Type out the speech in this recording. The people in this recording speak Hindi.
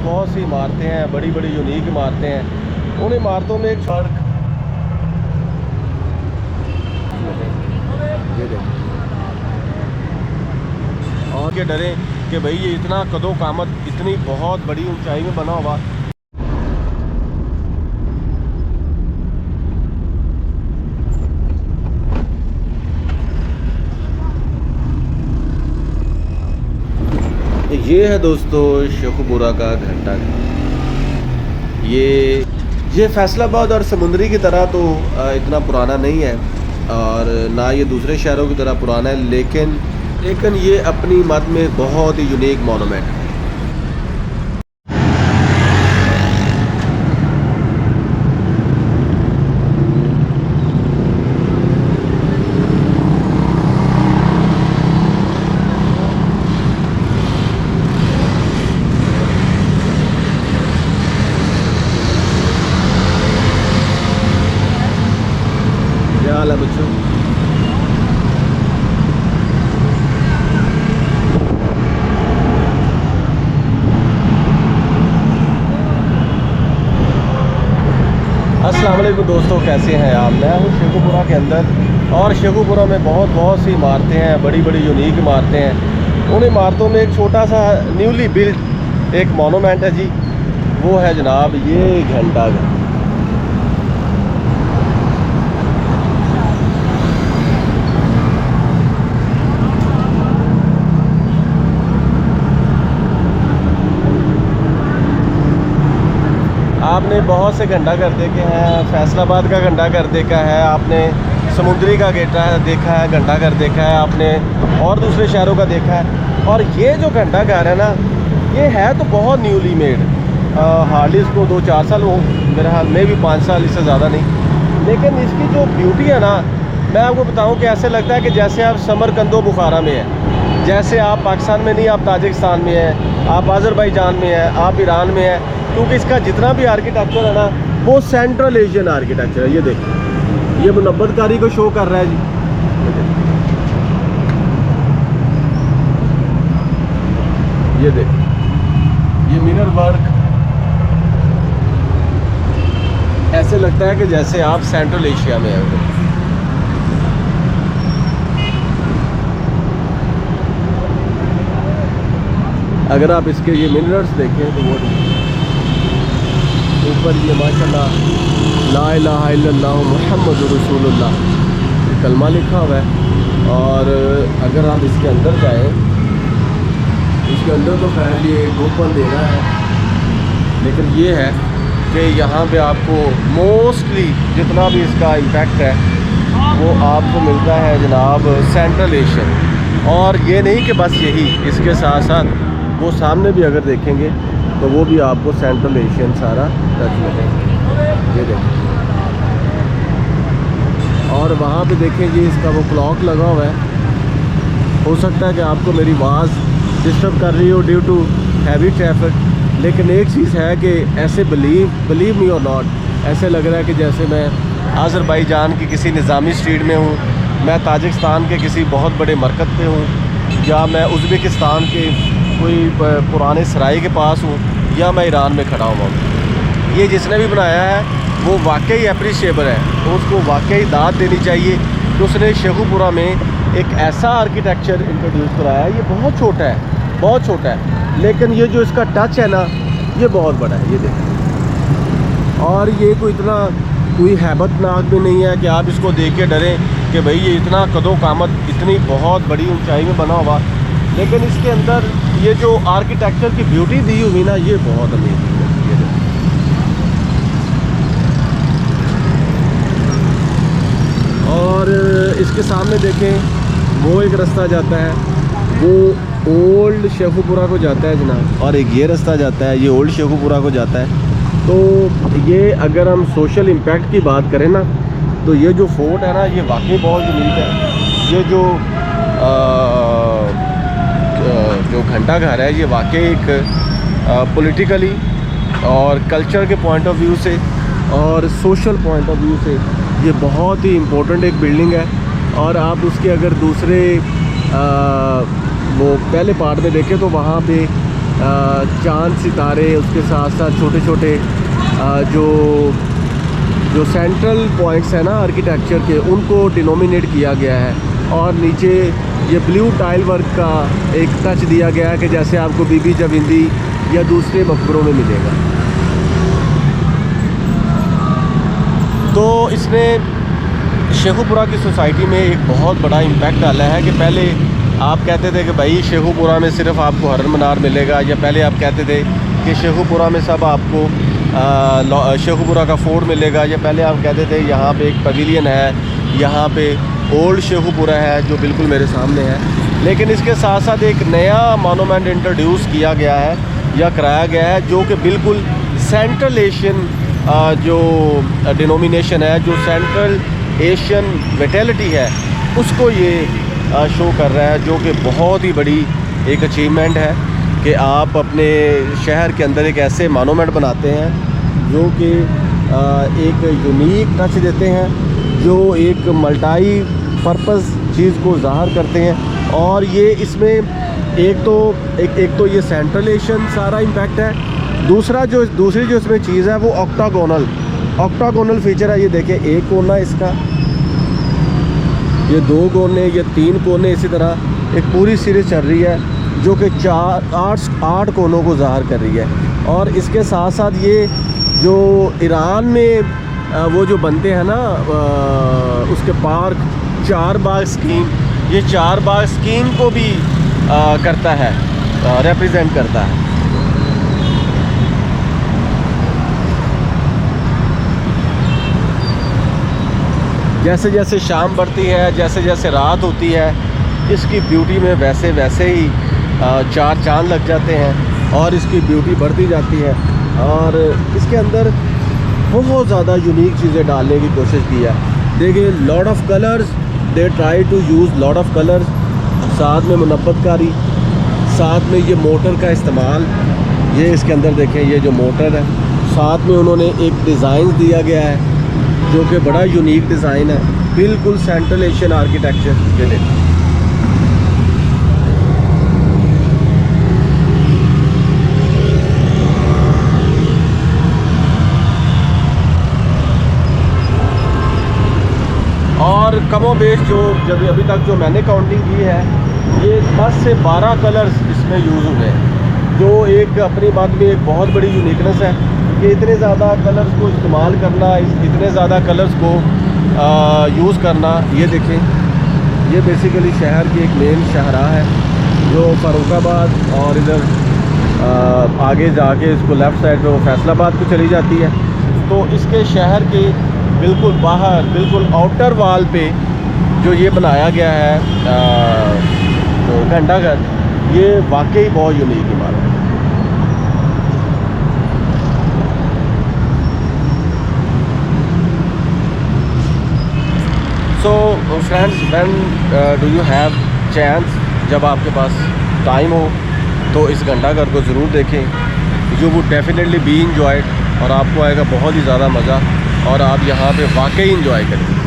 बहुत सी इमारतें हैं, बड़ी बड़ी यूनिक इमारतें हैं। उन इमारतों में एक सड़क, ये देखें, और के डरें कि भाई ये इतना कदो कामत इतनी बहुत बड़ी ऊंचाई में बना हुआ। ये है दोस्तों शेखुपुरा का घंटा घर। ये फैसलाबाद और समुंदरी की तरह तो इतना पुराना नहीं है, और ना ये दूसरे शहरों की तरह पुराना है, लेकिन ये अपनी मत में बहुत ही यूनिक मोनूमेंट है। क्या हाल है बच्चों? अस्सलाम वालेकुम दोस्तों, कैसे हैं आप? मैं हूँ शेखुपुरा के अंदर, और शेखुपुरा में बहुत सी इमारतें हैं, बड़ी बड़ी यूनिक इमारतें हैं। उन इमारतों में एक छोटा सा न्यूली बिल्ड एक मोनूमेंट है जी, वो है जनाब ये घंटा घर। आपने बहुत से घंटा घर देखे हैं, फैसलाबाद का घंटा घर देखा है आपने, समुंदरी का गेटा है देखा है, घंटा घर देखा है आपने, और दूसरे शहरों का देखा है। और ये जो घंटा घर है ना, ये है तो बहुत न्यूली मेड, हार्डली इसको 2-4 साल हो, मेरे हाल में भी 5 साल, इससे ज़्यादा नहीं। लेकिन इसकी जो ब्यूटी है ना, मैं आपको बताऊं कि ऐसे लगता है कि जैसे आप समरकंदो बुखारा में है, जैसे आप पाकिस्तान में नहीं, आप ताजिकिस्तान में हैं, आप अज़रबैजान में हैं, आप ईरान में हैं, क्योंकि इसका जितना भी आर्किटेक्चर है ना, वो सेंट्रल एशियन आर्किटेक्चर है। ये देखिए, ये मुनव्वरकारी को शो कर रहा है जी। ये देखिए, ये मिरर वर्क, ऐसे लगता है कि जैसे आप सेंट्रल एशिया में हैं। अगर आप इसके ये मिनरल्स देखें तो वो ऊपर ये माशाल्लाह ला इलाहा इल्लल्लाह मुहम्मदुर रसूलुल्लाह कलमा लिखा हुआ है। और अगर आप इसके अंदर जाएं, इसके अंदर तो खैर ये ओपन देना है, लेकिन ये है कि यहाँ पे आपको मोस्टली जितना भी इसका इम्पैक्ट है वो आपको मिलता है जनाब सेंट्रल एशियन। और ये नहीं कि बस यही, इसके साथ साथ वो सामने भी अगर देखेंगे तो वो भी आपको सेंट्रल एशियन सारा टच मिलेगा। ये देखें, और वहाँ पे देखें जी इसका वो क्लॉक लगा हुआ है। हो सकता है कि आपको मेरी आवाज़ डिस्टर्ब कर रही हो ड्यू टू हैवी ट्रैफिक, लेकिन एक चीज़ है कि ऐसे बिलीव मी और नॉट, ऐसे लग रहा है कि जैसे मैं अज़रबैजान की किसी निज़ामी स्ट्रीट में हूँ, मैं ताजिकिस्तान के किसी बहुत बड़े मरकज़ पे हूँ, या मैं उज़्बेकिस्तान के कोई पुराने सराय के पास हूँ, या मैं ईरान में खड़ा हुआ हूँ। ये जिसने भी बनाया है वो वाकई अप्रिशिएबल है, तो उसको वाकई दाद देनी चाहिए कि उसने शेखुपुरा में एक ऐसा आर्किटेक्चर इंट्रोड्यूस कराया है। ये बहुत छोटा है, बहुत छोटा है, लेकिन ये जो इसका टच है ना, ये बहुत बड़ा है। ये देखें, और ये कोई हैबतनाक भी नहीं है कि आप इसको देख के डरें कि भाई ये इतना कदो कामत इतनी बहुत बड़ी ऊंचाई में बना हुआ। लेकिन इसके अंदर ये जो आर्किटेक्चर की ब्यूटी दी हुई ना, ये बहुत अमेजिंग है। ये देखें, और इसके सामने देखें वो एक रास्ता जाता है, वो ओल्ड शेखुपुरा को जाता है जनाब, और एक ये रास्ता जाता है, ये ओल्ड शेखुपुरा को जाता है। तो ये अगर हम सोशल इम्पैक्ट की बात करें ना, तो ये जो फोर्ट है ना, ये वाकई बहुत यूनिक है। ये जो घंटा घर है, ये वाकई एक पॉलिटिकली और कल्चर के पॉइंट ऑफ व्यू से और सोशल पॉइंट ऑफ व्यू से ये बहुत ही इम्पोर्टेंट एक बिल्डिंग है। और आप उसके अगर दूसरे वो पहले पार्ट में देखें तो वहाँ पे चांद सितारे, उसके साथ साथ छोटे छोटे जो सेंट्रल पॉइंट्स हैं ना आर्किटेक्चर के, उनको डिनोमिनेट किया गया है। और नीचे ये ब्लू टाइल वर्क का एक टच दिया गया है कि जैसे आपको बीबी जविंदी या दूसरे मकबरों में मिलेगा। तो इसने शेखुपुरा की सोसाइटी में एक बहुत बड़ा इम्पैक्ट डाला है कि पहले आप कहते थे कि भाई शेखुपुरा में सिर्फ आपको हरन मीनार मिलेगा, या पहले आप कहते थे कि शेखुपुरा में सब आपको शेखुपुरा का फोर्ट मिलेगा, या पहले आप कहते थे यहाँ पे एक पवेलियन है, यहाँ पे ओल्ड शेखुपुरा है जो बिल्कुल मेरे सामने है। लेकिन इसके साथ साथ एक नया मोनूमेंट इंट्रोड्यूस किया गया है या कराया गया है, जो कि बिल्कुल सेंट्रल एशियन जो डिनोमिनेशन है, जो सेंट्रल एशियन विटेलिटी है, उसको ये शो कर रहा है, जो कि बहुत ही बड़ी एक अचीवमेंट है कि आप अपने शहर के अंदर एक ऐसे मोनूमेंट बनाते हैं जो कि एक यूनिक टच देते हैं, जो एक मल्टी पर्पस चीज़ को ज़ाहिर करते हैं। और ये इसमें एक तो ये सेंट्रल एशियन सारा इम्पैक्ट है। दूसरी जो इसमें चीज़ है वो ऑक्टागोनल फीचर है। ये देखें, एक कोना इसका, ये 2 कोने, ये 3 कोने, इसी तरह एक पूरी सीरीज़ चल रही है जो कि 8 कोनों को ज़ाहिर कर रही है। और इसके साथ साथ ये जो ईरान में वो जो बनते हैं ना उसके पार्क, 4 बाग स्कीम, ये 4 बाग स्कीम को भी करता है, रिप्रेजेंट करता है। जैसे जैसे शाम बढ़ती है, जैसे जैसे रात होती है, इसकी ब्यूटी में वैसे वैसे ही 4 चांद लग जाते हैं और इसकी ब्यूटी बढ़ती जाती है। और इसके अंदर बहुत ज़्यादा यूनिक चीज़ें डालने की कोशिश की है। देखिए, lot of colours, they try to use lot of colours, साथ में मुनब्बतकारी, साथ में ये मोटर का इस्तेमाल, ये इसके अंदर देखें, ये जो मोटर है, साथ में उन्होंने एक डिज़ाइन दिया गया है जो कि बड़ा यूनिक डिज़ाइन है, बिल्कुल सेंट्रल एशियन आर्किटेक्चर के लिए। और कमो बेश जो जब अभी तक जो मैंने काउंटिंग की है, ये 10 से 12 कलर्स इसमें यूज़ हुए हैं, जो एक अपनी बात में एक बहुत बड़ी यूनिकनेस है कि इतने ज़्यादा कलर्स को इस्तेमाल करना, इतने ज़्यादा कलर्स को यूज़ करना। ये देखें, ये बेसिकली शहर की एक मेन शाहराह है जो फ़ारुखाबाद और इधर आगे जाके इसको लेफ़्ट साइड पे वो फैसलाबाद को चली जाती है। तो इसके शहर के बिल्कुल बाहर, बिल्कुल आउटर वॉल पे जो ये बनाया गया है तो घंटाघर, ये वाकई बहुत यूनिक इमारत है। So friends, when do you have chance, जब आपके पास टाइम हो तो इस घंटाघर को ज़रूर देखें। You would definitely be enjoyed, और आपको आएगा बहुत ही ज़्यादा मज़ा, और आप यहाँ पे वाकई इंजॉय करेंगे।